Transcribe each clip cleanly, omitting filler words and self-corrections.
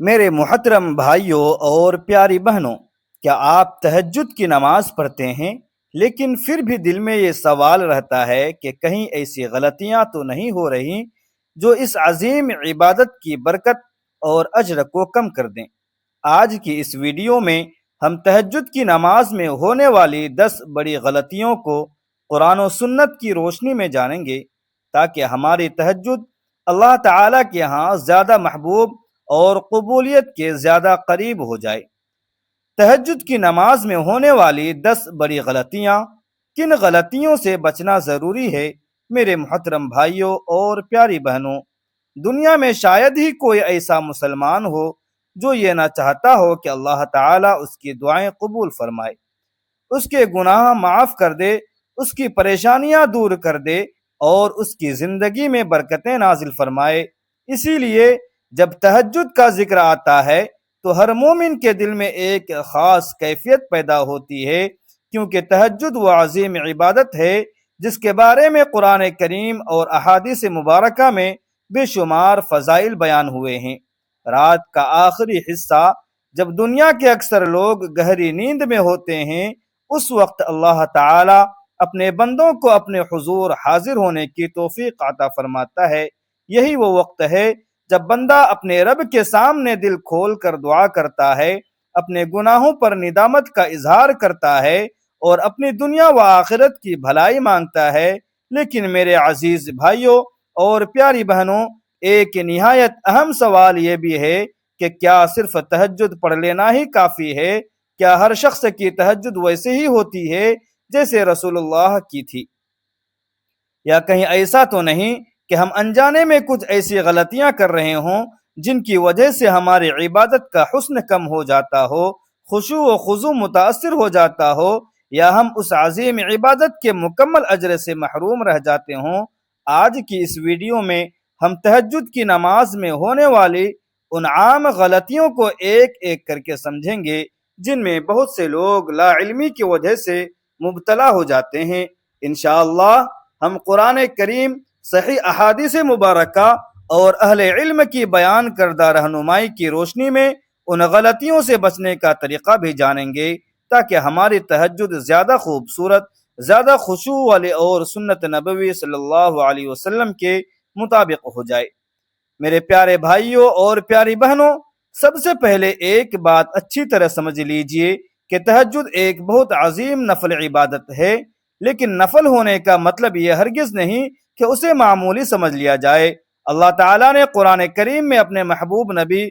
میرے محترم بھائیوں اور پیاری بہنوں، کیا آپ تہجد کی نماز پڑھتے ہیں لیکن پھر بھی دل میں یہ سوال رہتا ہے کہ کہیں ایسی غلطیاں تو نہیں ہو رہی جو اس عظیم عبادت کی برکت اور اجر کو کم کر دیں؟ آج کی اس ویڈیو میں ہم تہجد کی نماز میں ہونے والی 10 بڑی غلطیوں کو قرآن و سنت کی روشنی میں جانیں گے، تاکہ ہماری تہجد اللہ تعالیٰ کے ہاں زیادہ محبوب اور قبولیت کے زیادہ قریب ہو جائے۔ تہجد کی نماز میں ہونے والی 10 بڑی غلطیاں، کن غلطیوں سے بچنا ضروری ہے؟ میرے محترم بھائیوں اور پیاری بہنوں، دنیا میں شاید ہی کوئی ایسا مسلمان ہو جو یہ نہ چاہتا ہو کہ اللہ تعالیٰ اس کی دعائیں قبول فرمائے، اس کے گناہ معاف کر دے، اس کی پریشانیاں دور کر دے اور اس کی زندگی میں برکتیں نازل فرمائے۔ اسی لیے جب تہجد کا ذکر آتا ہے تو ہر مومن کے دل میں ایک خاص کیفیت پیدا ہوتی ہے، کیونکہ تہجد وہ عظیم عبادت ہے جس کے بارے میں قرآن کریم اور احادیث مبارکہ میں بے شمار فضائل بیان ہوئے ہیں۔ رات کا آخری حصہ جب دنیا کے اکثر لوگ گہری نیند میں ہوتے ہیں، اس وقت اللہ تعالی اپنے بندوں کو اپنے حضور حاضر ہونے کی توفیق عطا فرماتا ہے۔ یہی وہ وقت ہے جب بندہ اپنے رب کے سامنے دل کھول کر دعا کرتا ہے، اپنے گناہوں پر ندامت کا اظہار کرتا ہے اور اپنی دنیا و آخرت کی بھلائی مانگتا ہے۔ لیکن میرے عزیز بھائیوں اور پیاری بہنوں، ایک نہایت اہم سوال یہ بھی ہے کہ کیا صرف تہجد پڑھ لینا ہی کافی ہے؟ کیا ہر شخص کی تہجد ویسے ہی ہوتی ہے جیسے رسول اللہ کی تھی؟ یا کہیں ایسا تو نہیں کہ ہم انجانے میں کچھ ایسی غلطیاں کر رہے ہوں جن کی وجہ سے ہماری عبادت کا حسن کم ہو جاتا ہو، خشوع و خضوع متاثر ہو جاتا ہو، یا ہم اس عظیم عبادت کے مکمل اجر سے محروم رہ جاتے ہوں؟ آج کی اس ویڈیو میں ہم تہجد کی نماز میں ہونے والی ان عام غلطیوں کو ایک ایک کر کے سمجھیں گے جن میں بہت سے لوگ لا علمی کی وجہ سے مبتلا ہو جاتے ہیں۔ انشاءاللہ ہم قرآن کریم، صحیح احادیث مبارکہ اور اہل علم کی بیان کردہ رہنمائی کی روشنی میں ان غلطیوں سے بچنے کا طریقہ بھی جانیں گے، تاکہ ہماری تہجد زیادہ خوبصورت، زیادہ خشوع والے اور سنت نبوی صلی اللہ علیہ وسلم کے مطابق ہو جائے۔ میرے پیارے بھائیوں اور پیاری بہنوں، سب سے پہلے ایک بات اچھی طرح سمجھ لیجئے کہ تہجد ایک بہت عظیم نفل عبادت ہے، لیکن نفل ہونے کا مطلب یہ ہرگز نہیں کہ اسے معمولی سمجھ لیا جائے۔ اللہ تعالیٰ نے قرآن کریم میں اپنے محبوب نبی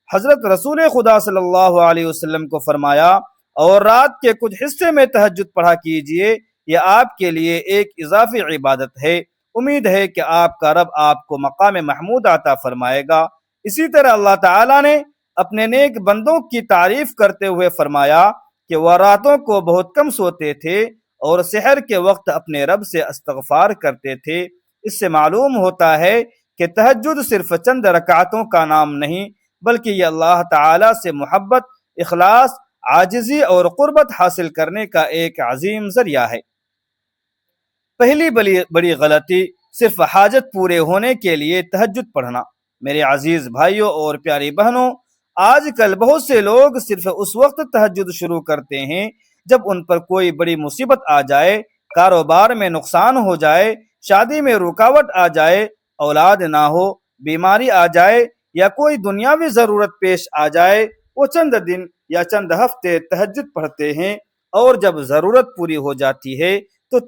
حضرت رسول خدا صلی اللہ علیہ وسلم کو فرمایا، اور رات کے کچھ حصے میں تہجد پڑھا کیجئے، یہ آپ کے لیے ایک اضافی عبادت ہے۔ امید ہے کہ آپ کا رب آپ کو مقام محمود عطا فرمائے گا۔ اسی طرح اللہ تعالیٰ نے اپنے نیک بندوں کی تعریف کرتے ہوئے فرمایا کہ وہ راتوں کو بہت کم سوتے تھے اور سحر کے وقت اپنے رب سے استغفار کرتے تھے۔ اس سے معلوم ہوتا ہے کہ تہجد صرف چند رکعتوں کا نام نہیں، بلکہ یہ اللہ تعالیٰ سے محبت، اخلاص، عاجزی اور قربت حاصل کرنے کا ایک عظیم ذریعہ ہے۔ پہلی بڑی غلطی، صرف حاجت پورے ہونے کے لیے تہجد پڑھنا۔ میرے عزیز بھائیوں اور پیاری بہنوں، آج کل بہت سے لوگ صرف اس وقت تہجد شروع کرتے ہیں جب ان پر کوئی بڑی مصیبت آ جائے، کاروبار میں نقصان ہو جائے، شادی میں رکاوٹ آ جائے، اولاد نہ ہو، بیماری آ جائے یا کوئی دنیاوی ضرورت پیش آ جائے۔ وہ چند دن یا چند ہفتے تہجد پڑھتے ہیں، اور جب ضرورت پوری ہو جاتی ہے تو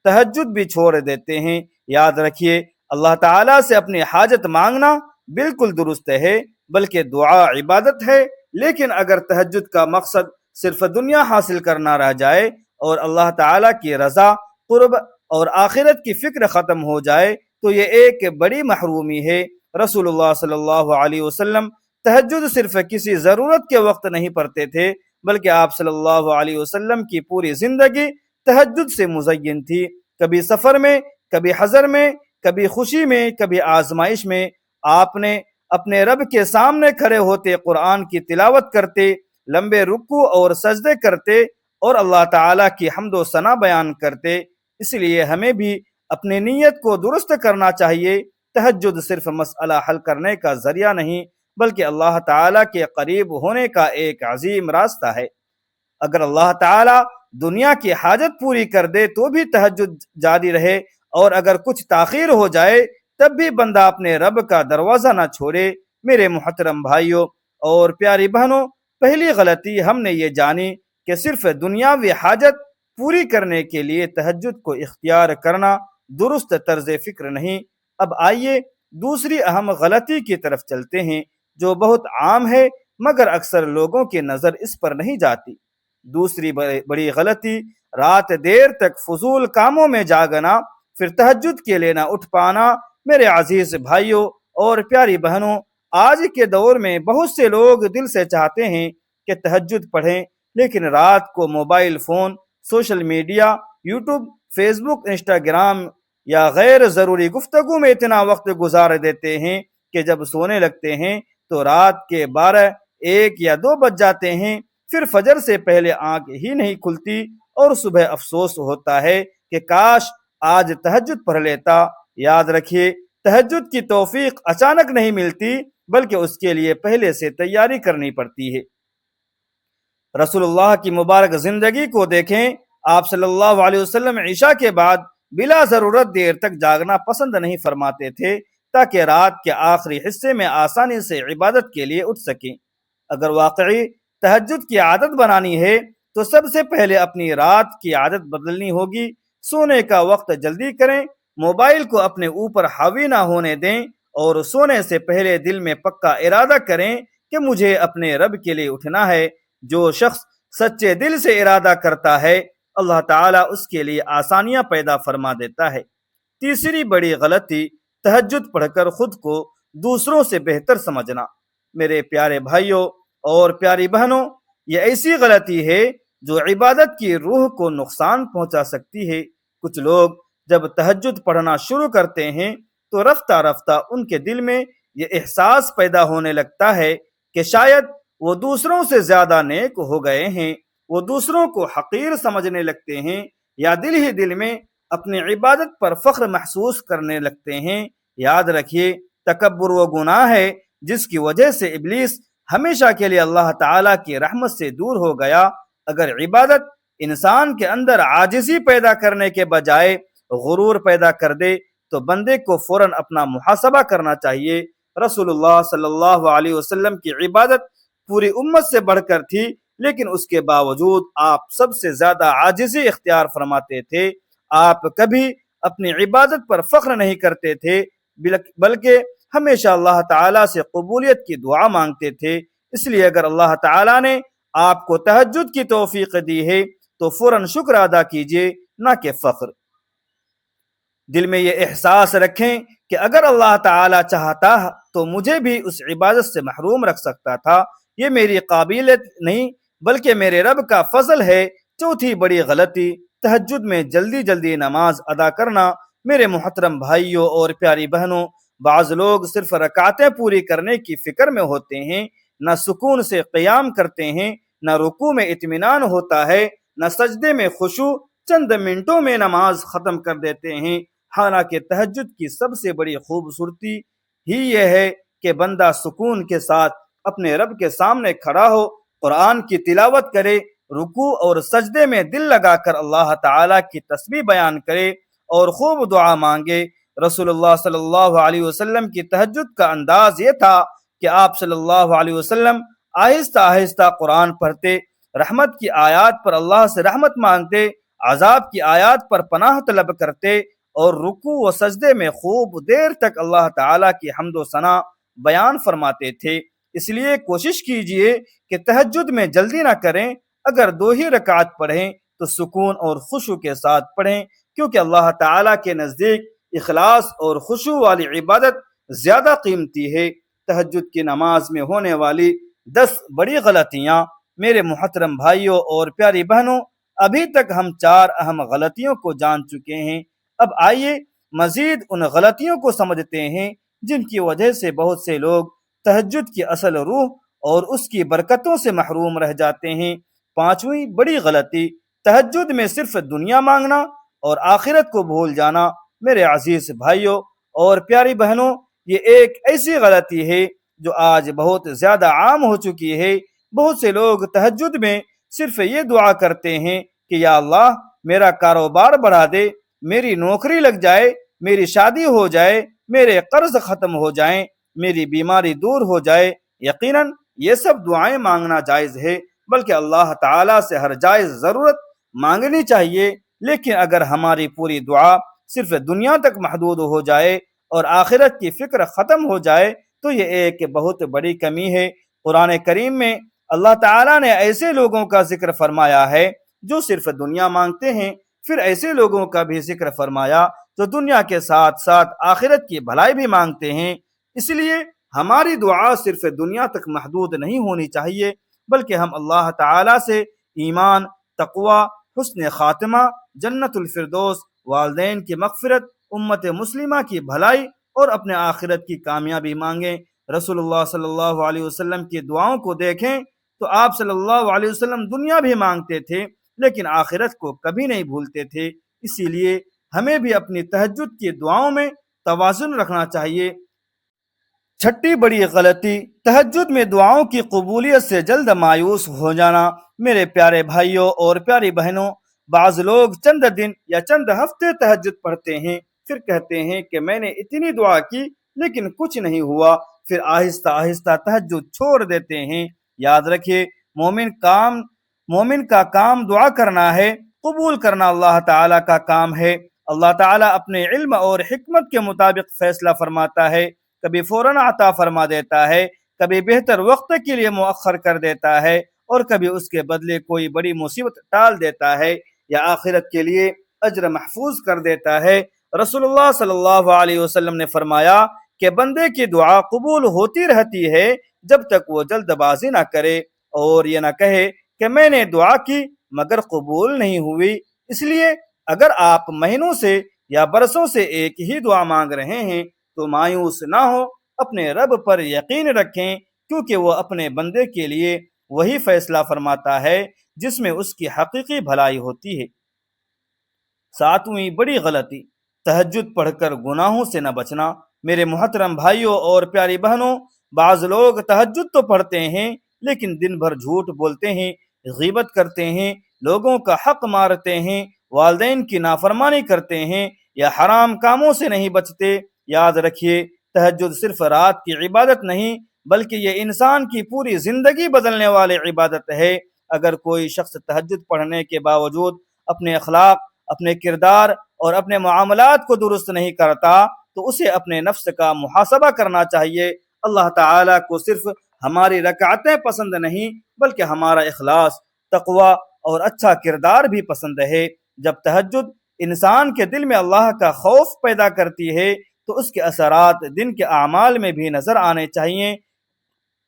تہجد بھی چھوڑ دیتے ہیں۔ یاد رکھیے، اللہ تعالیٰ سے اپنی حاجت مانگنا بالکل درست ہے، بلکہ دعا عبادت ہے، لیکن اگر تہجد کا مقصد صرف دنیا حاصل کرنا رہ جائے اور اللہ تعالیٰ کی رضا، قرب اور آخرت کی فکر ختم ہو جائے تو یہ ایک بڑی محرومی ہے۔ رسول اللہ صلی اللہ علیہ وسلم تہجد صرف کسی ضرورت کے وقت نہیں پڑھتے تھے، بلکہ آپ صلی اللہ علیہ وسلم کی پوری زندگی تہجد سے مزین تھی۔ کبھی سفر میں، کبھی حضر میں، کبھی خوشی میں، کبھی آزمائش میں، آپ نے اپنے رب کے سامنے کھڑے ہوتے قرآن کی تلاوت کرتے، لمبے رکوع اور سجدے کرتے اور اللہ تعالیٰ کی حمد و ثنا بیان کرتے۔ اس لیے ہمیں بھی اپنی نیت کو درست کرنا چاہیے۔ تہجد صرف مسئلہ حل کرنے کا ذریعہ نہیں، بلکہ اللہ تعالیٰ کے قریب ہونے کا ایک عظیم راستہ ہے۔ اگر اللہ تعالیٰ دنیا کی حاجت پوری کر دے تو بھی تہجد جاری رہے، اور اگر کچھ تاخیر ہو جائے تب بھی بندہ اپنے رب کا دروازہ نہ چھوڑے۔ میرے محترم بھائیوں اور پیاری بہنوں، پہلی غلطی ہم نے یہ جانی کہ صرف دنیاوی حاجت پوری کرنے کے لیے تہجد کو اختیار کرنا درست طرز فکر نہیں۔ اب آئیے دوسری اہم غلطی کی طرف چلتے ہیں، جو بہت عام ہے مگر اکثر لوگوں کی نظر اس پر نہیں جاتی۔ دوسری بڑی غلطی رات دیر تک فضول کاموں میں جاگنا، پھر تہجد کے لیے نہ اٹھ پانا۔ میرے عزیز بھائیوں اور پیاری بہنوں، آج کے دور میں بہت سے لوگ دل سے چاہتے ہیں کہ تہجد پڑھیں، لیکن رات کو mobile phone, social media, YouTube, Facebook, Instagram یا غیر ضروری گفتگو میں اتنا وقت گزار دیتے ہیں کہ جب سونے لگتے ہیں تو رات کے 12، 1 یا 2 بج جاتے ہیں۔ پھر فجر سے پہلے آنکھ ہی نہیں کھلتی اور صبح افسوس ہوتا ہے کہ کاش آج تہجد پڑھ لیتا۔ یاد رکھیے، تہجد کی توفیق اچانک نہیں ملتی، بلکہ اس کے لیے پہلے سے تیاری کرنی پڑتی ہے۔ رسول اللہ کی مبارک زندگی کو دیکھیں، آپ صلی اللہ علیہ وسلم عشاء کے بعد بلا ضرورت دیر تک جاگنا پسند نہیں فرماتے تھے، تاکہ رات کے آخری حصے میں آسانی سے عبادت کے لیے اٹھ سکیں۔ اگر واقعی تہجد کی عادت بنانی ہے تو سب سے پہلے اپنی رات کی عادت بدلنی ہوگی۔ سونے کا وقت جلدی کریں، موبائل کو اپنے اوپر حاوی نہ ہونے دیں، اور سونے سے پہلے دل میں پکا ارادہ کریں کہ مجھے اپنے رب کے لیے اٹھنا ہے۔ جو شخص سچے دل سے ارادہ کرتا ہے، اللہ تعالیٰ اس کے لیے آسانیاں پیدا فرما دیتا ہے۔ تیسری بڑی غلطی تہجد پڑھ کر خود کو دوسروں سے بہتر سمجھنا۔ میرے پیارے بھائیوں اور پیاری بہنوں، یہ ایسی غلطی ہے جو عبادت کی روح کو نقصان پہنچا سکتی ہے۔ کچھ لوگ جب تہجد پڑھنا شروع کرتے ہیں تو رفتہ رفتہ ان کے دل میں یہ احساس پیدا ہونے لگتا ہے کہ شاید وہ دوسروں سے زیادہ نیک ہو گئے ہیں۔ وہ دوسروں کو حقیر سمجھنے لگتے ہیں، یا دل ہی دل میں اپنی عبادت پر فخر محسوس کرنے لگتے ہیں۔ یاد رکھیے، تکبر وہ گناہ ہے جس کی وجہ سے ابلیس ہمیشہ کے لیے اللہ تعالیٰ کی رحمت سے دور ہو گیا۔ اگر عبادت انسان کے اندر عاجزی پیدا کرنے کے بجائے غرور پیدا کر دے تو بندے کو فوراً اپنا محاسبہ کرنا چاہیے۔ رسول اللہ صلی اللہ علیہ وسلم کی عبادت پوری امت سے بڑھ کر تھی، لیکن اس کے باوجود آپ سب سے زیادہ عاجزی اختیار فرماتے تھے۔ آپ کبھی اپنی عبادت پر فخر نہیں کرتے تھے، بلکہ ہمیشہ اللہ تعالیٰ سے قبولیت کی دعا مانگتے تھے۔ اس لیے اگر اللہ تعالیٰ نے آپ کو تہجد کی توفیق دی ہے تو فوراً شکر ادا کیجیے، نہ کہ فخر۔ دل میں یہ احساس رکھیں کہ اگر اللہ تعالیٰ چاہتا تو مجھے بھی اس عبادت سے محروم رکھ سکتا تھا۔ یہ میری قابلیت نہیں بلکہ میرے رب کا فضل ہے۔ چوتھی بڑی غلطی تہجد میں جلدی جلدی نماز ادا کرنا۔ میرے محترم بھائیوں اور پیاری بہنوں، بعض لوگ صرف رکعتیں پوری کرنے کی فکر میں ہوتے ہیں، نہ سکون سے قیام کرتے ہیں، نہ رکوع میں اطمینان ہوتا ہے، نہ سجدے میں خشوع۔ چند منٹوں میں نماز ختم کر دیتے ہیں۔ حالانکہ تہجد کی سب سے بڑی خوبصورتی ہی یہ ہے کہ بندہ سکون کے ساتھ اپنے رب کے سامنے کھڑا ہو، قرآن کی تلاوت کرے، رکوع اور سجدے میں دل لگا کر اللہ تعالیٰ کی تسبیح بیان کرے اور خوب دعا مانگے۔ رسول اللہ صلی اللہ علیہ وسلم کی تہجد کا انداز یہ تھا کہ آپ صلی اللہ علیہ وسلم آہستہ آہستہ قرآن پڑھتے، رحمت کی آیات پر اللہ سے رحمت مانگتے، عذاب کی آیات پر پناہ طلب کرتے، اور رکوع و سجدے میں خوب دیر تک اللہ تعالیٰ کی حمد و ثنا بیان فرماتے تھے۔ اس لیے کوشش کیجئے کہ تہجد میں جلدی نہ کریں۔ اگر 2 ہی رکعت پڑھیں تو سکون اور خشوع کے ساتھ پڑھیں، کیونکہ اللہ تعالیٰ کے نزدیک اخلاص اور خشوع والی عبادت زیادہ قیمتی ہے۔ تہجد کی نماز میں ہونے والی 10 بڑی غلطیاں۔ میرے محترم بھائیوں اور پیاری بہنوں، ابھی تک ہم 4 اہم غلطیوں کو جان چکے ہیں۔ اب آئیے مزید ان غلطیوں کو سمجھتے ہیں جن کی وجہ سے بہت سے لوگ تہجد کی اصل روح اور اس کی برکتوں سے محروم رہ جاتے ہیں۔ 5ویں بڑی غلطی تہجد میں صرف دنیا مانگنا اور آخرت کو بھول جانا۔ میرے عزیز بھائیوں اور پیاری بہنوں، یہ ایک ایسی غلطی ہے جو آج بہت زیادہ عام ہو چکی ہے۔ بہت سے لوگ تہجد میں صرف یہ دعا کرتے ہیں کہ یا اللہ میرا کاروبار بڑھا دے، میری نوکری لگ جائے، میری شادی ہو جائے، میرے قرض ختم ہو جائیں، میری بیماری دور ہو جائے۔ یقیناً یہ سب دعائیں مانگنا جائز ہے، بلکہ اللہ تعالیٰ سے ہر جائز ضرورت مانگنی چاہیے، لیکن اگر ہماری پوری دعا صرف دنیا تک محدود ہو جائے اور آخرت کی فکر ختم ہو جائے تو یہ ایک بہت بڑی کمی ہے۔ قرآن کریم میں اللہ تعالیٰ نے ایسے لوگوں کا ذکر فرمایا ہے جو صرف دنیا مانگتے ہیں، پھر ایسے لوگوں کا بھی ذکر فرمایا جو دنیا کے ساتھ ساتھ آخرت کی بھلائی بھی مانگتے ہیں۔ اس لیے ہماری دعا صرف دنیا تک محدود نہیں ہونی چاہیے، بلکہ ہم اللہ تعالیٰ سے ایمان، تقوی، حسن خاتمہ، جنت الفردوس، والدین کی مغفرت، امت مسلمہ کی بھلائی اور اپنے آخرت کی کامیابی مانگیں۔ رسول اللہ صلی اللہ علیہ وسلم کی دعاؤں کو دیکھیں تو آپ صلی اللہ علیہ وسلم دنیا بھی مانگتے تھے لیکن آخرت کو کبھی نہیں بھولتے تھے۔ اسی لیے ہمیں بھی اپنی تہجد کی دعاؤں میں توازن رکھنا چاہیے۔ چھٹی بڑی غلطی، تہجد میں دعاؤں کی قبولیت سے جلد مایوس ہو جانا۔ میرے پیارے بھائیوں اور پیاری بہنوں، بعض لوگ چند دن یا چند ہفتے تہجد پڑھتے ہیں، پھر کہتے ہیں کہ میں نے اتنی دعا کی لیکن کچھ نہیں ہوا، پھر آہستہ آہستہ تہجد چھوڑ دیتے ہیں۔ یاد رکھیے، مومن کا کام دعا کرنا ہے، قبول کرنا اللہ تعالیٰ کا کام ہے۔ اللہ تعالیٰ اپنے علم اور حکمت کے مطابق فیصلہ فرماتا ہے، کبھی فوراً عطا فرما دیتا ہے، کبھی بہتر وقت کے لیے مؤخر کر دیتا ہے، اور کبھی اس کے بدلے کوئی بڑی مصیبت ٹال دیتا ہے یا آخرت کے لیے اجر محفوظ کر دیتا ہے۔ رسول اللہ صلی اللہ علیہ وسلم نے فرمایا کہ بندے کی دعا قبول ہوتی رہتی ہے جب تک وہ جلد بازی نہ کرے اور یہ نہ کہے کہ میں نے دعا کی مگر قبول نہیں ہوئی۔ اس لیے اگر آپ مہینوں سے یا برسوں سے ایک ہی دعا مانگ رہے ہیں تو مایوس نہ ہو، اپنے رب پر یقین رکھیں، کیونکہ وہ اپنے بندے کے لیے وہی فیصلہ فرماتا ہے جس میں اس کی حقیقی بھلائی ہوتی ہے۔ ساتویں بڑی غلطی، تہجد پڑھ کر گناہوں سے نہ بچنا۔ میرے محترم بھائیوں اور پیاری بہنوں، بعض لوگ تہجد تو پڑھتے ہیں لیکن دن بھر جھوٹ بولتے ہیں، غیبت کرتے ہیں، لوگوں کا حق مارتے ہیں، والدین کی نافرمانی کرتے ہیں یا حرام کاموں سے نہیں بچتے۔ یاد رکھیے، تہجد صرف رات کی عبادت نہیں بلکہ یہ انسان کی پوری زندگی بدلنے والی عبادت ہے۔ اگر کوئی شخص تہجد پڑھنے کے باوجود اپنے اخلاق، اپنے کردار اور اپنے معاملات کو درست نہیں کرتا تو اسے اپنے نفس کا محاسبہ کرنا چاہیے۔ اللہ تعالیٰ کو صرف ہماری رکعتیں پسند نہیں بلکہ ہمارا اخلاص، تقوی اور اچھا کردار بھی پسند ہے۔ جب تہجد انسان کے دل میں اللہ کا خوف پیدا کرتی ہے تو اس کے اثرات دن کے اعمال میں بھی نظر آنے چاہیے۔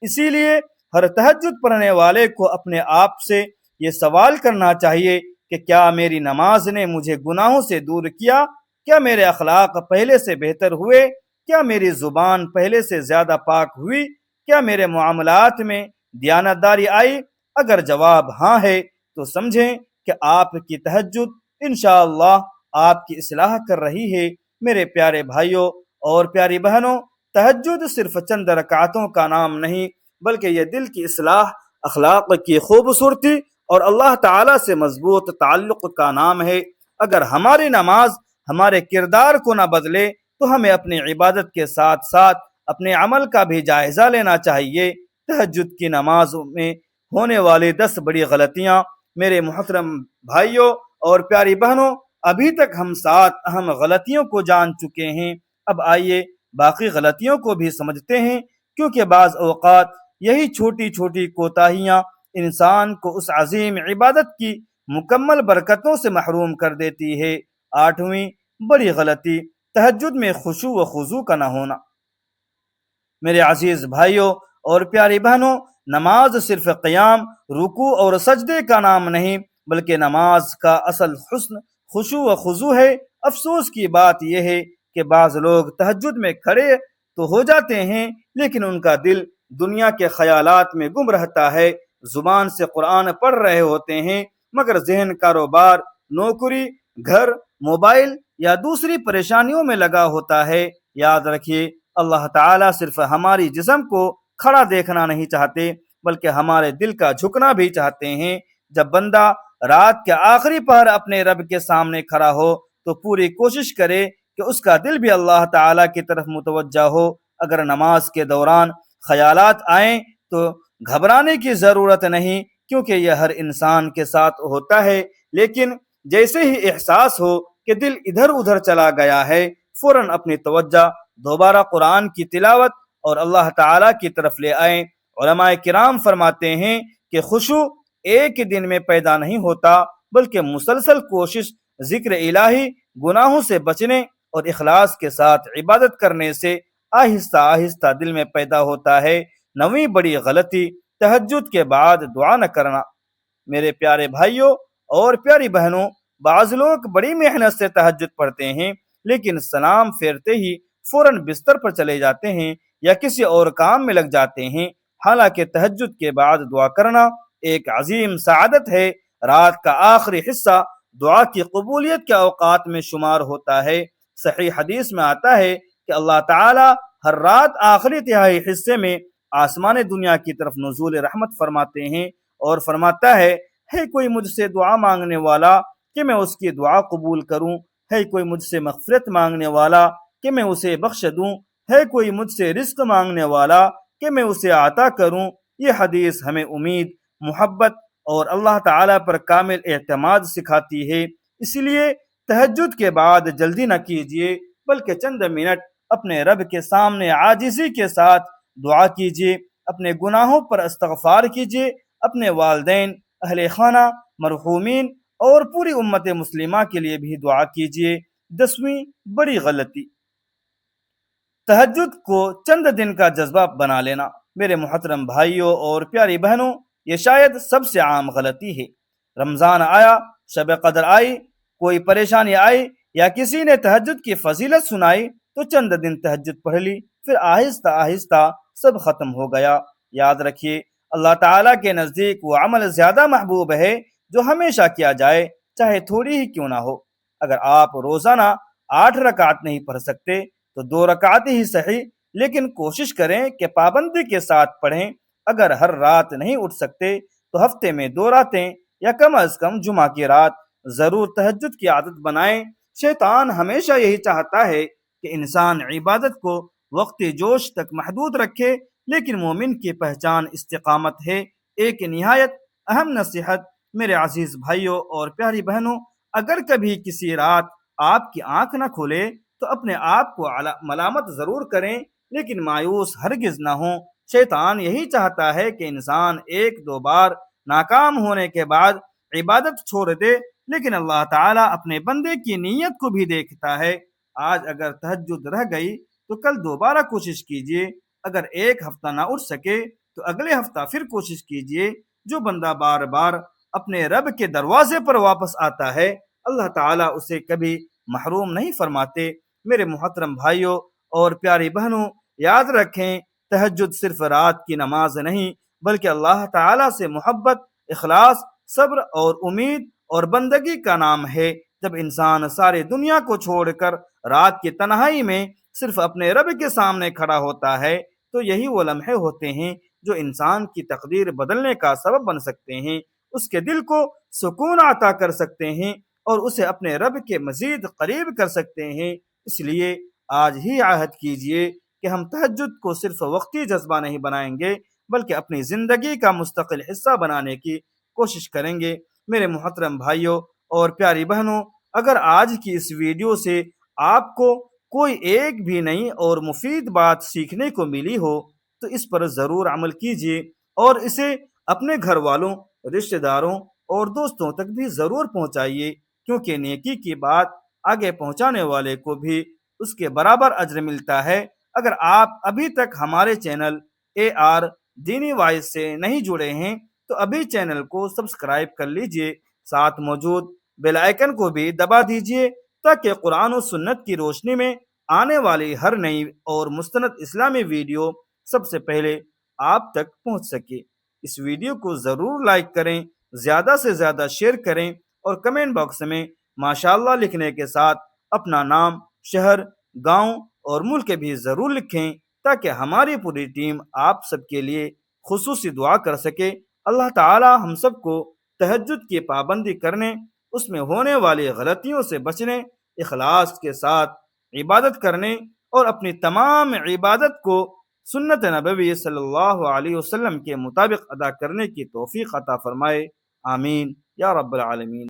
اسی لیے ہر تہجد پڑھنے والے کو اپنے آپ سے یہ سوال کرنا چاہیے کہ کیا میری نماز نے مجھے گناہوں سے دور کیا؟ کیا میرے اخلاق پہلے سے بہتر ہوئے؟ کیا میری زبان پہلے سے زیادہ پاک ہوئی؟ کیا میرے معاملات میں دیانتداری آئی؟ اگر جواب ہاں ہے تو سمجھیں کہ آپ کی تہجد انشاءاللہ آپ کی اصلاح کر رہی ہے۔ میرے پیارے بھائیوں اور پیاری بہنوں، تہجد صرف چند رکعتوں کا نام نہیں بلکہ یہ دل کی اصلاح، اخلاق کی خوبصورتی اور اللہ تعالیٰ سے مضبوط تعلق کا نام ہے۔ اگر ہماری نماز ہمارے کردار کو نہ بدلے تو ہمیں اپنی عبادت کے ساتھ ساتھ اپنے عمل کا بھی جائزہ لینا چاہیے۔ تہجد کی نماز میں ہونے والی 10 بڑی غلطیاں۔ میرے محترم بھائیوں اور پیاری بہنوں، ابھی تک ہم 7 اہم غلطیوں کو جان چکے ہیں۔ اب آئیے باقی غلطیوں کو بھی سمجھتے ہیں، کیونکہ بعض اوقات یہی چھوٹی چھوٹی کوتاہیاں انسان کو اس عظیم عبادت کی مکمل برکتوں سے محروم کر دیتی ہے۔ 8ویں بڑی غلطی، تہجد میں خشوع و خضوع کا نہ ہونا۔ میرے عزیز بھائیوں اور پیاری بہنوں، نماز صرف قیام، رکوع اور سجدے کا نام نہیں بلکہ نماز کا اصل حسن خشوع و خضوع ہے۔ افسوس کی بات یہ ہے کہ بعض لوگ تہجد میں کھڑے تو ہو جاتے ہیں لیکن ان کا دل دنیا کے خیالات میں گم رہتا ہے۔ زبان سے قرآن پڑھ رہے ہوتے ہیں مگر ذہن کاروبار، نوکری، گھر، موبائل یا دوسری پریشانیوں میں لگا ہوتا ہے۔ یاد رکھیے، اللہ تعالیٰ صرف ہماری جسم کو کھڑا دیکھنا نہیں چاہتے بلکہ ہمارے دل کا جھکنا بھی چاہتے ہیں۔ جب بندہ رات کے آخری پہر اپنے رب کے سامنے کھڑا ہو تو پوری کوشش کرے کہ اس کا دل بھی اللہ تعالیٰ کی طرف متوجہ ہو۔ اگر نماز کے دوران خیالات آئیں تو گھبرانے کی ضرورت نہیں، کیونکہ یہ ہر انسان کے ساتھ ہوتا ہے، لیکن جیسے ہی احساس ہو کہ دل ادھر ادھر چلا گیا ہے، فوراً اپنی توجہ دوبارہ قرآن کی تلاوت اور اللہ تعالیٰ کی طرف لے آئیں۔ علماء کرام فرماتے ہیں کہ خشوع ایک دن میں پیدا نہیں ہوتا، بلکہ مسلسل کوشش، ذکر الہی، گناہوں سے بچنے اور اخلاص کے ساتھ عبادت کرنے سے آہستہ آہستہ دل میں پیدا ہوتا ہے۔ نویں بڑی غلطی، تہجد کے بعد دعا نہ کرنا۔ میرے پیارے بھائیوں اور پیاری بہنوں، بعض لوگ بڑی محنت سے تہجد پڑھتے ہیں لیکن سلام پھیرتے ہی فوراً بستر پر چلے جاتے ہیں یا کسی اور کام میں لگ جاتے ہیں، حالانکہ تہجد کے بعد دعا کرنا ایک عظیم سعادت ہے۔ رات کا آخری حصہ دعا کی قبولیت کے اوقات میں شمار ہوتا ہے۔ صحیح حدیث میں آتا ہے کہ اللہ تعالی ہر رات آخری تہائی حصے میں آسمان دنیا کی طرف نزول رحمت فرماتے ہیں اور فرماتا ہے کوئی مجھ سے دعا مانگنے والا کہ میں اس کی دعا قبول کروں، ہے کوئی مجھ سے مغفرت مانگنے والا کہ میں اسے بخش دوں، ہے کوئی مجھ سے رزق مانگنے والا کہ میں اسے عطا کروں۔ یہ حدیث ہمیں امید، محبت اور اللہ تعالیٰ پر کامل اعتماد سکھاتی ہے۔ اس لیے تہجد کے بعد جلدی نہ کیجیے بلکہ چند منٹ اپنے رب کے سامنے عاجزی کے ساتھ دعا کیجیے، اپنے گناہوں پر استغفار کیجیے، اپنے والدین، اہل خانہ، مرحومین اور پوری امت مسلمہ کے لیے بھی دعا کیجیے۔ 10ویں بڑی غلطی، تہجد کو چند دن کا جذبہ بنا لینا۔ میرے محترم بھائیوں اور پیاری بہنوں، یہ شاید سب سے عام غلطی ہے۔ رمضان آیا، شب قدر آئی، کوئی پریشانی آئی یا کسی نے تہجد کی فضیلت سنائی تو چند دن تہجد پڑھ لی، پھر آہستہ آہستہ سب ختم ہو گیا۔ یاد رکھیے، اللہ تعالیٰ کے نزدیک وہ عمل زیادہ محبوب ہے جو ہمیشہ کیا جائے، چاہے تھوڑی ہی کیوں نہ ہو۔ اگر آپ روزانہ 8 رکعت نہیں پڑھ سکتے تو 2 رکعت ہی صحیح، لیکن کوشش کریں کہ پابندی کے ساتھ پڑھیں۔ اگر ہر رات نہیں اٹھ سکتے تو ہفتے میں 2 راتیں یا کم از کم جمعہ کی رات ضرور تہجد کی عادت بنائیں۔ شیطان ہمیشہ یہی چاہتا ہے کہ انسان عبادت کو وقتی جوش تک محدود رکھے، لیکن مومن کی پہچان استقامت ہے۔ ایک نہایت اہم نصیحت میرے عزیز بھائیوں اور پیاری بہنوں، اگر کبھی کسی رات آپ کی آنکھ نہ کھلے تو اپنے آپ کو ملامت ضرور کریں، لیکن مایوس ہرگز نہ ہوں۔ شیطان یہی چاہتا ہے کہ انسان 1-2 بار ناکام ہونے کے بعد عبادت چھوڑ دے، لیکن اللہ تعالیٰ اپنے بندے کی نیت کو بھی دیکھتا ہے۔ آج اگر تہجد رہ گئی تو کل دوبارہ کوشش کیجیے، اگر ایک ہفتہ نہ اٹھ سکے تو اگلے ہفتہ پھر کوشش کیجیے۔ جو بندہ بار بار اپنے رب کے دروازے پر واپس آتا ہے، اللہ تعالیٰ اسے کبھی محروم نہیں فرماتے۔ میرے محترم بھائیوں اور پیاری بہنوں، یاد رکھیں، تہجد صرف رات کی نماز نہیں بلکہ اللہ تعالیٰ سے محبت، اخلاص، صبر اور امید اور بندگی کا نام ہے۔ جب انسان ساری دنیا کو چھوڑ کر رات کی تنہائی میں صرف اپنے رب کے سامنے کھڑا ہوتا ہے تو یہی وہ لمحے ہوتے ہیں جو انسان کی تقدیر بدلنے کا سبب بن سکتے ہیں، اس کے دل کو سکون عطا کر سکتے ہیں اور اسے اپنے رب کے مزید قریب کر سکتے ہیں۔ اس لیے آج ہی عہد کیجئے کہ ہم تہجد کو صرف وقتی جذبہ نہیں بنائیں گے بلکہ اپنی زندگی کا مستقل حصہ بنانے کی کوشش کریں گے۔ میرے محترم بھائیوں اور پیاری بہنوں، اگر آج کی اس ویڈیو سے آپ کو کوئی ایک بھی نئی اور مفید بات سیکھنے کو ملی ہو تو اس پر ضرور عمل کیجیے اور اسے اپنے گھر والوں، رشتہ داروں اور دوستوں تک بھی ضرور پہنچائیے، کیونکہ نیکی کی بات آگے پہنچانے والے کو بھی اس کے برابر اجر ملتا ہے۔ اگر آپ ابھی تک ہمارے چینل AR دینی وائز سے نہیں جڑے ہیں تو ابھی چینل کو سبسکرائب کر لیجئے، ساتھ موجود بیل آئیکن کو بھی دبا دیجئے تاکہ قرآن و سنت کی روشنی میں آنے والی ہر نئی اور مستند اسلامی ویڈیو سب سے پہلے آپ تک پہنچ سکے۔ اس ویڈیو کو ضرور لائک کریں، زیادہ سے زیادہ شیئر کریں اور کمنٹ باکس میں ماشاءاللہ لکھنے کے ساتھ اپنا نام، شہر، گاؤں اور ملک بھی ضرور لکھیں تاکہ ہماری پوری ٹیم آپ سب کے لیے خصوصی دعا کر سکے۔ اللہ تعالی ہم سب کو تہجد کی پابندی کرنے، اس میں ہونے والی غلطیوں سے بچنے، اخلاص کے ساتھ عبادت کرنے اور اپنی تمام عبادت کو سنت نبوی صلی اللہ علیہ وسلم کے مطابق ادا کرنے کی توفیق عطا فرمائے۔ آمین یا رب العالمین۔